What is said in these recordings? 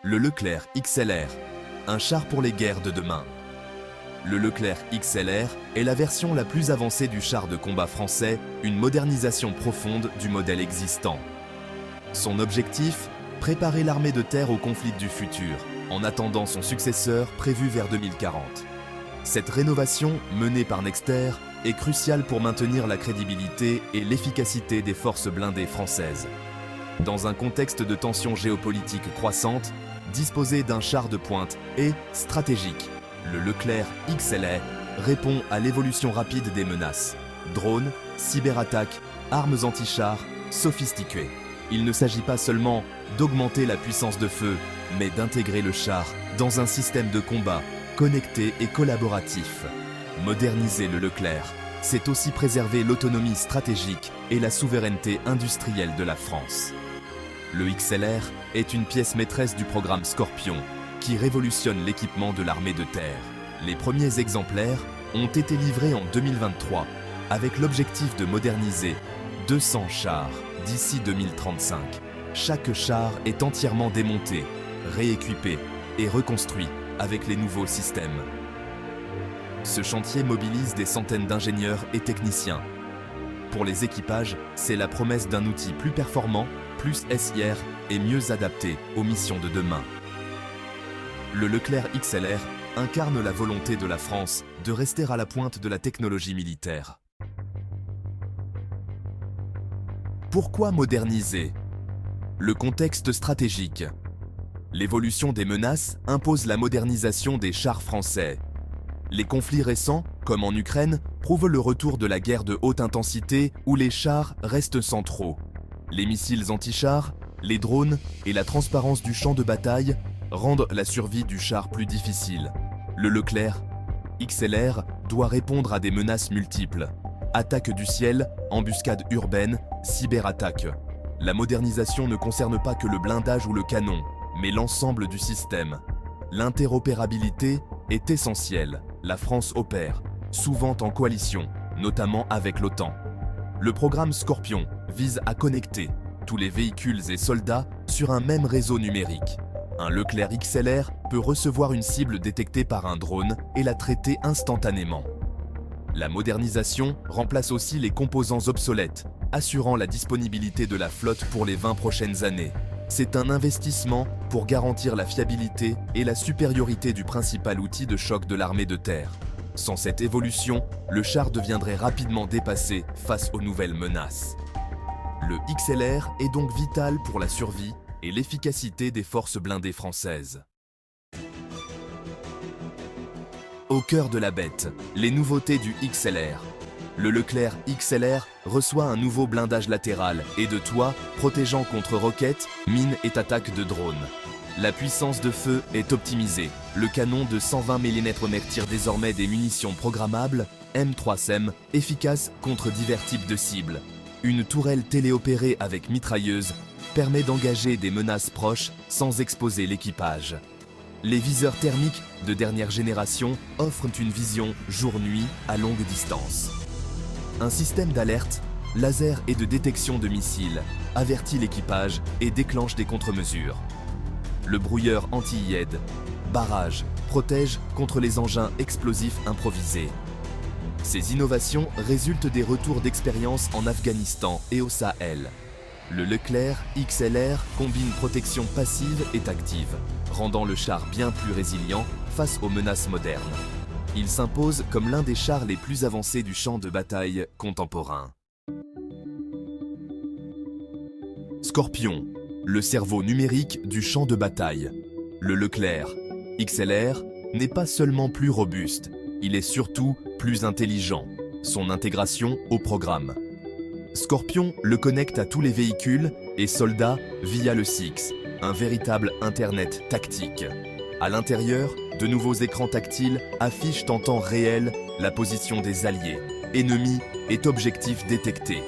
Le Leclerc XLR, un char pour les guerres de demain. Le Leclerc XLR est la version la plus avancée du char de combat français, une modernisation profonde du modèle existant. Son objectif, préparer l'armée de terre au conflit du futur, en attendant son successeur prévu vers 2040. Cette rénovation, menée par Nexter, est cruciale pour maintenir la crédibilité et l'efficacité des forces blindées françaises. Dans un contexte de tensions géopolitiques croissantes, disposer d'un char de pointe est stratégique. Le Leclerc XLR répond à l'évolution rapide des menaces. Drones, cyberattaques, armes anti-chars, sophistiquées. Il ne s'agit pas seulement d'augmenter la puissance de feu, mais d'intégrer le char dans un système de combat connecté et collaboratif. Moderniser le Leclerc, c'est aussi préserver l'autonomie stratégique et la souveraineté industrielle de la France. Le XLR est une pièce maîtresse du programme Scorpion, qui révolutionne l'équipement de l'armée de terre. Les premiers exemplaires ont été livrés en 2023, avec l'objectif de moderniser 200 chars d'ici 2035. Chaque char est entièrement démonté, rééquipé et reconstruit avec les nouveaux systèmes. Ce chantier mobilise des centaines d'ingénieurs et techniciens. Pour les équipages, c'est la promesse d'un outil plus performant, plus SIR et mieux adapté aux missions de demain. Le Leclerc XLR incarne la volonté de la France de rester à la pointe de la technologie militaire. Pourquoi moderniser? Le contexte stratégique. L'évolution des menaces impose la modernisation des chars français. Les conflits récents, comme en Ukraine, prouvent le retour de la guerre de haute intensité où les chars restent centraux. Les missiles anti-chars, les drones et la transparence du champ de bataille rendent la survie du char plus difficile. Le Leclerc XLR doit répondre à des menaces multiples. Attaques du ciel, embuscades urbaines, cyberattaques. La modernisation ne concerne pas que le blindage ou le canon, mais l'ensemble du système. L'interopérabilité est essentielle. La France opère, souvent en coalition, notamment avec l'OTAN. Le programme Scorpion vise à connecter tous les véhicules et soldats sur un même réseau numérique. Un Leclerc XLR peut recevoir une cible détectée par un drone et la traiter instantanément. La modernisation remplace aussi les composants obsolètes, assurant la disponibilité de la flotte pour les 20 prochaines années. C'est un investissement pour garantir la fiabilité et la supériorité du principal outil de choc de l'armée de terre. Sans cette évolution, le char deviendrait rapidement dépassé face aux nouvelles menaces. Le XLR est donc vital pour la survie et l'efficacité des forces blindées françaises. Au cœur de la bête, les nouveautés du XLR. Le Leclerc XLR reçoit un nouveau blindage latéral et de toit protégeant contre roquettes, mines et attaques de drones. La puissance de feu est optimisée. Le canon de 120 mm tire désormais des munitions programmables M3SEM efficaces contre divers types de cibles. Une tourelle téléopérée avec mitrailleuse permet d'engager des menaces proches sans exposer l'équipage. Les viseurs thermiques de dernière génération offrent une vision jour-nuit à longue distance. Un système d'alerte, laser et de détection de missiles avertit l'équipage et déclenche des contre-mesures. Le brouilleur anti-IED, barrage, protège contre les engins explosifs improvisés. Ces innovations résultent des retours d'expérience en Afghanistan et au Sahel. Le Leclerc XLR combine protection passive et active, rendant le char bien plus résilient face aux menaces modernes. Il s'impose comme l'un des chars les plus avancés du champ de bataille contemporain. Scorpion, le cerveau numérique du champ de bataille. Le Leclerc XLR n'est pas seulement plus robuste, il est surtout plus intelligent. Son intégration au programme. Scorpion le connecte à tous les véhicules et soldats via le SIX, un véritable Internet tactique. À l'intérieur, de nouveaux écrans tactiles affichent en temps réel la position des alliés, ennemis et objectifs détectés.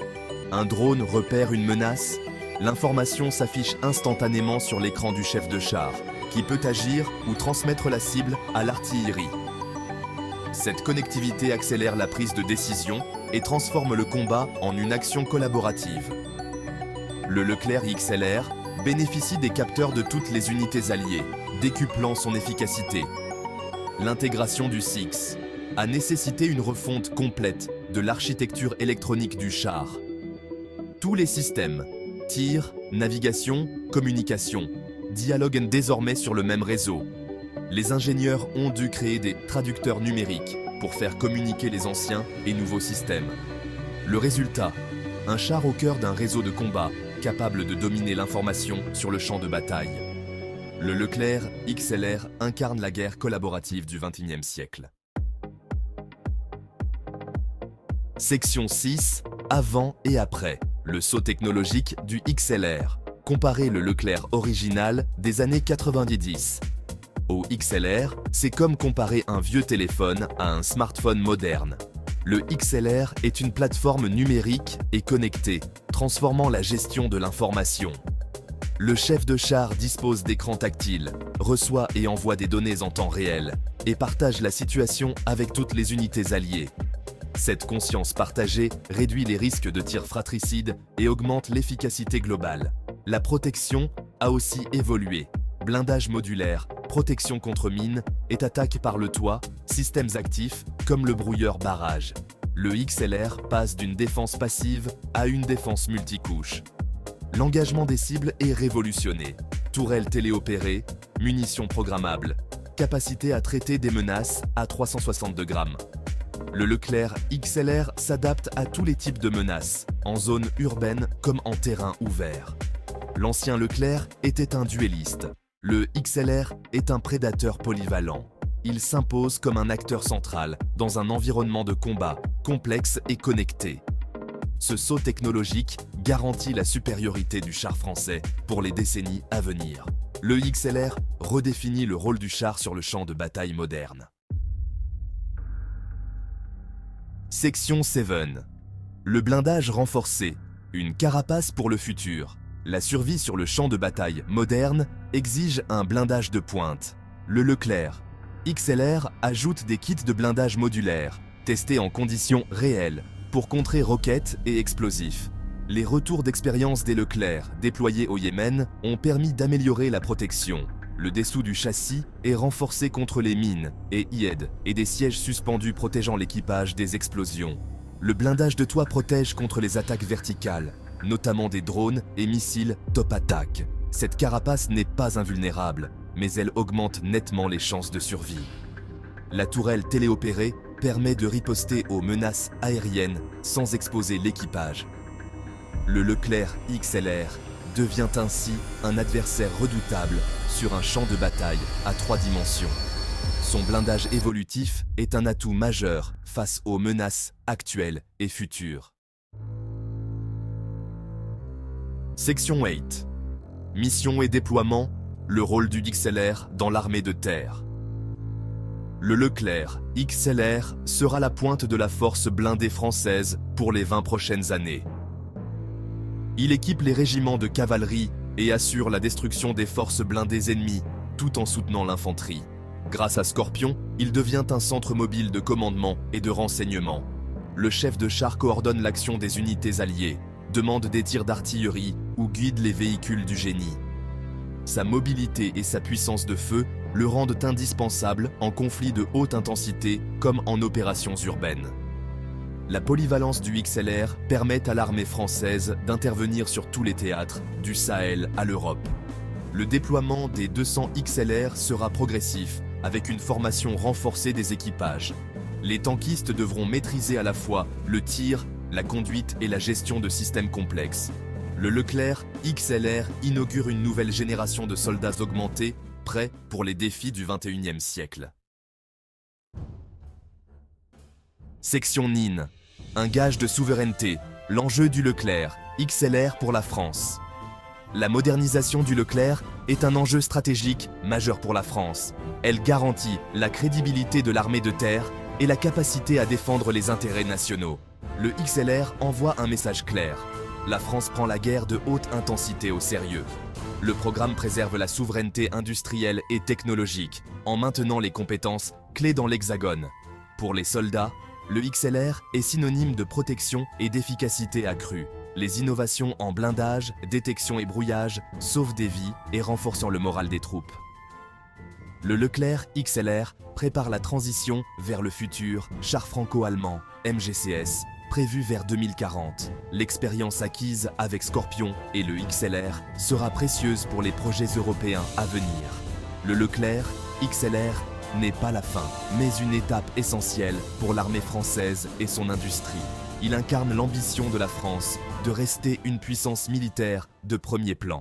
Un drone repère une menace, l'information s'affiche instantanément sur l'écran du chef de char, qui peut agir ou transmettre la cible à l'artillerie. Cette connectivité accélère la prise de décision et transforme le combat en une action collaborative. Le Leclerc XLR bénéficie des capteurs de toutes les unités alliées, décuplant son efficacité. L'intégration du SIX a nécessité une refonte complète de l'architecture électronique du char. Tous les systèmes, tir, navigation, communication, dialoguent désormais sur le même réseau. Les ingénieurs ont dû créer des traducteurs numériques pour faire communiquer les anciens et nouveaux systèmes. Le résultat, un char au cœur d'un réseau de combat capable de dominer l'information sur le champ de bataille. Le Leclerc XLR incarne la guerre collaborative du XXIe siècle. Section 6, avant et après, le saut technologique du XLR. Comparer le Leclerc original des années 90. Au XLR, c'est comme comparer un vieux téléphone à un smartphone moderne. Le XLR est une plateforme numérique et connectée, transformant la gestion de l'information. Le chef de char dispose d'écrans tactiles, reçoit et envoie des données en temps réel et partage la situation avec toutes les unités alliées. Cette conscience partagée réduit les risques de tirs fratricides et augmente l'efficacité globale. La protection a aussi évolué. Blindage modulaire, protection contre mines et attaque par le toit, systèmes actifs comme le brouilleur barrage. Le XLR passe d'une défense passive à une défense multicouche. L'engagement des cibles est révolutionné. Tourelles téléopérées, munitions programmables, capacité à traiter des menaces à 362 grammes. Le Leclerc XLR s'adapte à tous les types de menaces, en zone urbaine comme en terrain ouvert. L'ancien Leclerc était un duelliste. Le XLR est un prédateur polyvalent. Il s'impose comme un acteur central dans un environnement de combat complexe et connecté. Ce saut technologique garantit la supériorité du char français pour les décennies à venir. Le XLR redéfinit le rôle du char sur le champ de bataille moderne. Section 7. Le blindage renforcé, une carapace pour le futur. La survie sur le champ de bataille moderne exige un blindage de pointe. Le Leclerc XLR ajoute des kits de blindage modulaires, testés en conditions réelles, pour contrer roquettes et explosifs. Les retours d'expérience des Leclerc déployés au Yémen ont permis d'améliorer la protection. Le dessous du châssis est renforcé contre les mines et IED et des sièges suspendus protégeant l'équipage des explosions. Le blindage de toit protège contre les attaques verticales, notamment des drones et missiles Top Attack. Cette carapace n'est pas invulnérable, mais elle augmente nettement les chances de survie. La tourelle téléopérée permet de riposter aux menaces aériennes sans exposer l'équipage. Le Leclerc XLR devient ainsi un adversaire redoutable sur un champ de bataille à 3 dimensions. Son blindage évolutif est un atout majeur face aux menaces actuelles et futures. Section 8. Mission et déploiement, le rôle du XLR dans l'armée de terre. Le Leclerc XLR sera la pointe de la force blindée française pour les 20 prochaines années. Il équipe les régiments de cavalerie et assure la destruction des forces blindées ennemies, tout en soutenant l'infanterie. Grâce à Scorpion, il devient un centre mobile de commandement et de renseignement. Le chef de char coordonne l'action des unités alliées, demande des tirs d'artillerie ou guide les véhicules du génie. Sa mobilité et sa puissance de feu le rendent indispensable en conflit de haute intensité comme en opérations urbaines. La polyvalence du XLR permet à l'armée française d'intervenir sur tous les théâtres, du Sahel à l'Europe. Le déploiement des 200 XLR sera progressif, avec une formation renforcée des équipages. Les tankistes devront maîtriser à la fois le tir, la conduite et la gestion de systèmes complexes. Le Leclerc XLR inaugure une nouvelle génération de soldats augmentés, prêts pour les défis du XXIe siècle. Section NIN. Un gage de souveraineté, l'enjeu du Leclerc, XLR pour la France. La modernisation du Leclerc est un enjeu stratégique majeur pour la France. Elle garantit la crédibilité de l'armée de terre et la capacité à défendre les intérêts nationaux. Le XLR envoie un message clair. La France prend la guerre de haute intensité au sérieux. Le programme préserve la souveraineté industrielle et technologique en maintenant les compétences clés dans l'Hexagone. Pour les soldats, le XLR est synonyme de protection et d'efficacité accrue. Les innovations en blindage, détection et brouillage sauvent des vies et renforçant le moral des troupes. Le Leclerc XLR prépare la transition vers le futur char franco-allemand MGCS, prévu vers 2040. L'expérience acquise avec Scorpion et le XLR sera précieuse pour les projets européens à venir. Le Leclerc XLR n'est pas la fin, mais une étape essentielle pour l'armée française et son industrie. Il incarne l'ambition de la France de rester une puissance militaire de premier plan.